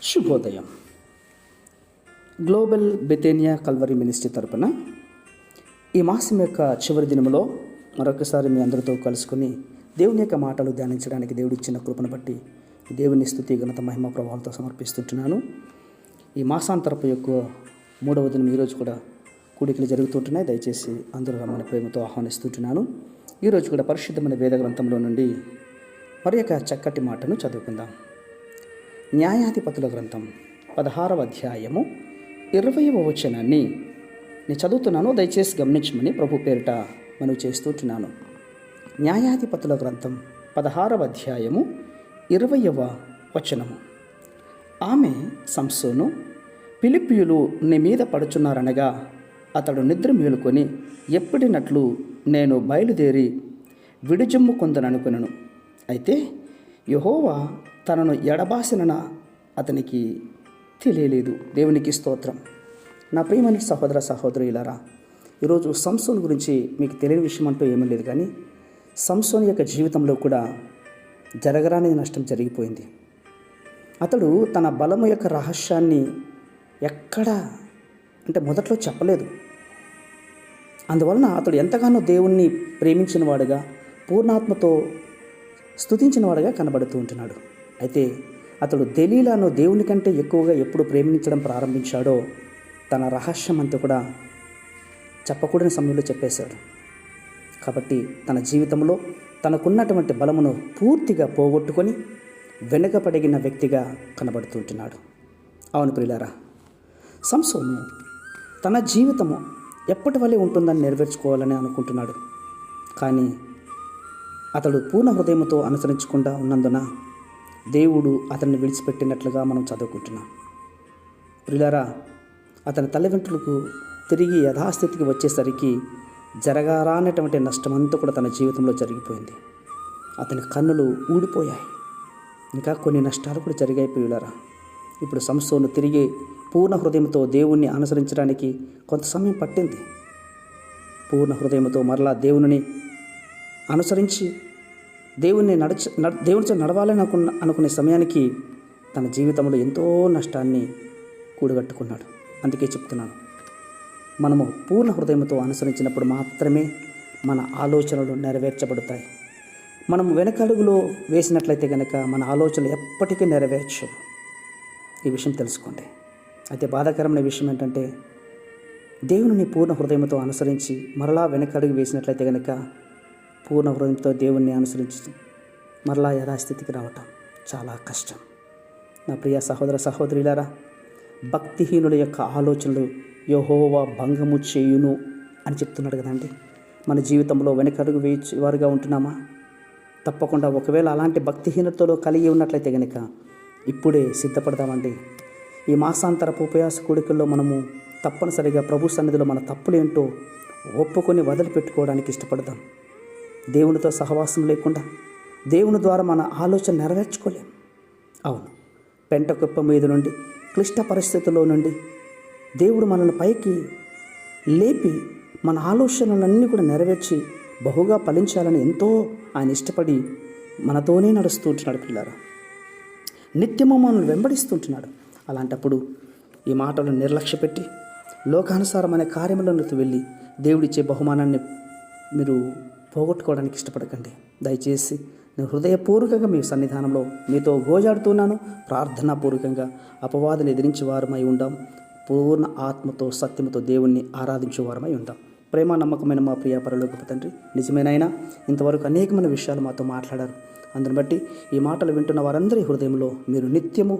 శుభోదయం. Global బెతేనియా Calvary ministry తరపున ఈ మాసం యొక్క చివరి దినములో మరొకసారి మీ అందరితో కలుసుకొని దేవుని యొక్క మాటలు ధ్యానించడానికి దేవుడిచ్చిన కృపను బట్టి దేవుని స్తుతి ఘనత మహిమ ప్రభావాలతో సమర్పిస్తుంటున్నాను. ఈ మాసాంతరపు యొక్క 3వ దినం ఈరోజు కూడా కూడికలు జరుగుతుంటున్నాయి. దయచేసి అందరూ రమ్మని ప్రేమతో ఆహ్వానిస్తుంటున్నాను. ఈరోజు కూడా పరిశుద్ధమైన వేద గ్రంథంలో నుండి మరి యొక్క చక్కటి మాటను చదువుకుందాం. న్యాయాధిపతుల గ్రంథం 16వ అధ్యాయము 20వ వచనాన్ని నేను చదువుతున్నాను. దయచేసి గమనించమని ప్రభు పేరిట మనవి చేస్తుంటున్నాను. న్యాయాధిపతుల గ్రంథం 16వ అధ్యాయము 20వ వచనము. ఆమె సంసోను, ఫిలిష్తీయులు నీ మీద పడుచున్నారనగా అతడు నిద్ర మేలుకొని ఎప్పుడినట్లు నేను బయలుదేరి విడిజమ్ము కొందననుకునను. అయితే యెహోవా తనను ఎడబాసినన అతనికి తెలియలేదు. దేవునికి స్తోత్రం. నా ప్రియమైన సహోదర సహోదరులారా, ఈరోజు సంసోను గురించి మీకు తెలియని విషయం అంటూ ఏమీ లేదు. కానీ సంసోను యొక్క జీవితంలో కూడా జరగరాని నష్టం జరిగిపోయింది. అతడు తన బలము యొక్క రహస్యాన్ని మొదట్లో చెప్పలేదు. అందువలన అతడు ఎంతగానో దేవుణ్ణి ప్రేమించిన వాడుగా, పూర్ణాత్మతో స్తుతించిన వాడుగా కనబడుతూ ఉంటున్నాడు. అయితే అతడు దెలీలాను దేవుని కంటే ఎక్కువగా ఎప్పుడు ప్రేమించడం ప్రారంభించాడో తన రహస్యం అంతా కూడా చెప్పకూడని సమయంలో చెప్పేశాడు. కాబట్టి తన జీవితంలో తనకున్నటువంటి బలమును పూర్తిగా పోగొట్టుకొని వెనుకపడిగిన వ్యక్తిగా కనబడుతుంటున్నాడు. అవును ప్రియులారా, సంసోను తన జీవితము ఎప్పటి వల్లే ఉంటుందని నెరవేర్చుకోవాలని అనుకుంటున్నాడు. కానీ అతడు పూర్ణ హృదయంతో అనుసరించకుండా ఉన్నందున దేవుడు అతన్ని విడిచిపెట్టినట్లుగా మనం చదువుకుంటున్నాం. ప్రియులారా, అతని తల్లిదండ్రులకు తిరిగి యథాస్థితికి వచ్చేసరికి జరగారానటువంటి నష్టమంతా కూడా తన జీవితంలో జరిగిపోయింది. అతని కన్నులు ఊడిపోయాయి. ఇంకా కొన్ని నష్టాలు కూడా జరిగాయి ప్రియులారా. ఇప్పుడు సంసోను తిరిగి పూర్ణ హృదయంతో దేవుణ్ణి అనుసరించడానికి కొంత సమయం పట్టింది. పూర్ణ హృదయంతో మరలా దేవుని అనుసరించి దేవునితో నడవాలని అనుకునే సమయానికి తన జీవితంలో ఎంతో నష్టాన్ని కూడగట్టుకున్నాడు. అందుకే చెప్తున్నాను, మనము పూర్ణ హృదయంతో అనుసరించినప్పుడు మాత్రమే మన ఆలోచనలు నెరవేర్చబడతాయి. మనం వెనకడుగులో వేసినట్లయితే కనుక మన ఆలోచనలు ఎప్పటికీ నెరవేర్చవు. ఈ విషయం తెలుసుకోండి. అయితే బాధాకరమైన విషయం ఏంటంటే, దేవుని పూర్ణ హృదయంతో అనుసరించి మరలా వెనకడుగు వేసినట్లయితే కనుక పూర్ణ హృదయంతో దేవుణ్ణి అనుసరించి మరలా యథాస్థితికి రావటం చాలా కష్టం. నా ప్రియ సహోదర సహోదరులారా, భక్తిహీనుల యొక్క ఆలోచనలు యెహోవా భంగము చేయును అని చెప్తున్నాడు కదండి. మన జీవితంలో వెనకడుగు వేసేవారుగా ఉంటున్నామా? తప్పకుండా. ఒకవేళ అలాంటి భక్తిహీనతలో కలిగి ఉన్నట్లయితే కనుక ఇప్పుడే సిద్ధపడదామండి. ఈ మాసాంతరపు ఉపయాస కూడికల్లో మనము తప్పనిసరిగా ప్రభు సన్నిధిలో మన తప్పులేంటో ఒప్పుకొని వదిలిపెట్టుకోవడానికి ఇష్టపడదాం. దేవునితో సహవాసం లేకుండా దేవుని ద్వారా మన ఆలోచన నెరవేర్చుకోలేం. అవును, పెంట కుప్ప మీద నుండి, క్లిష్ట పరిస్థితుల్లో నుండి దేవుడు మనల్ని పైకి లేపి మన ఆలోచనలన్నీ కూడా నెరవేర్చి బహుగా ఫలించాలని ఎంతో ఆయన ఇష్టపడి మనతోనే నడుస్తూ ఉంటున్నాడు పిల్లారా. నిత్యము మనల్ని వెంబడిస్తుంటున్నాడు. అలాంటప్పుడు ఈ మాటలను నిర్లక్ష్యపెట్టి లోకానుసారమైన కార్యములకు వెళ్ళి దేవుడిచ్చే బహుమానాన్ని మీరు పోగొట్టుకోవడానికి ఇష్టపడకండి. దయచేసి నేను హృదయపూర్వకంగా మీ సన్నిధానంలో మీతో గోజాడుతున్నాను. ప్రార్థనాపూర్వకంగా అపవాదులు ఎదిరించి వారమై ఉందాం. పూర్ణ ఆత్మతో సత్యముతో దేవుణ్ణి ఆరాధించే వారమై ఉందాం. ప్రేమ నమ్మకమైన మా ప్రియ పరలోకపు తండ్రి, నిజమేనైనా ఇంతవరకు అనేకమైన విషయాలు మాతో మాట్లాడారు. అందుని బట్టి ఈ మాటలు వింటున్న వారందరి హృదయంలో మీరు నిత్యము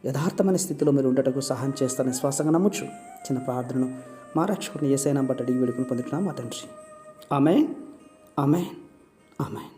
యథార్థమైన స్థితిలో మీరు ఉండటకు సహాయం చేస్తారని శ్వాసంగా నమ్మచ్చు. చిన్న ప్రార్థనను మా రక్షకుని యేసయ్య నామమున బట్టి అడిగి వేడుకొని పొందుతున్నాం మా తండ్రి. ఆమేన్, ఆమేన్, ఆమేన్.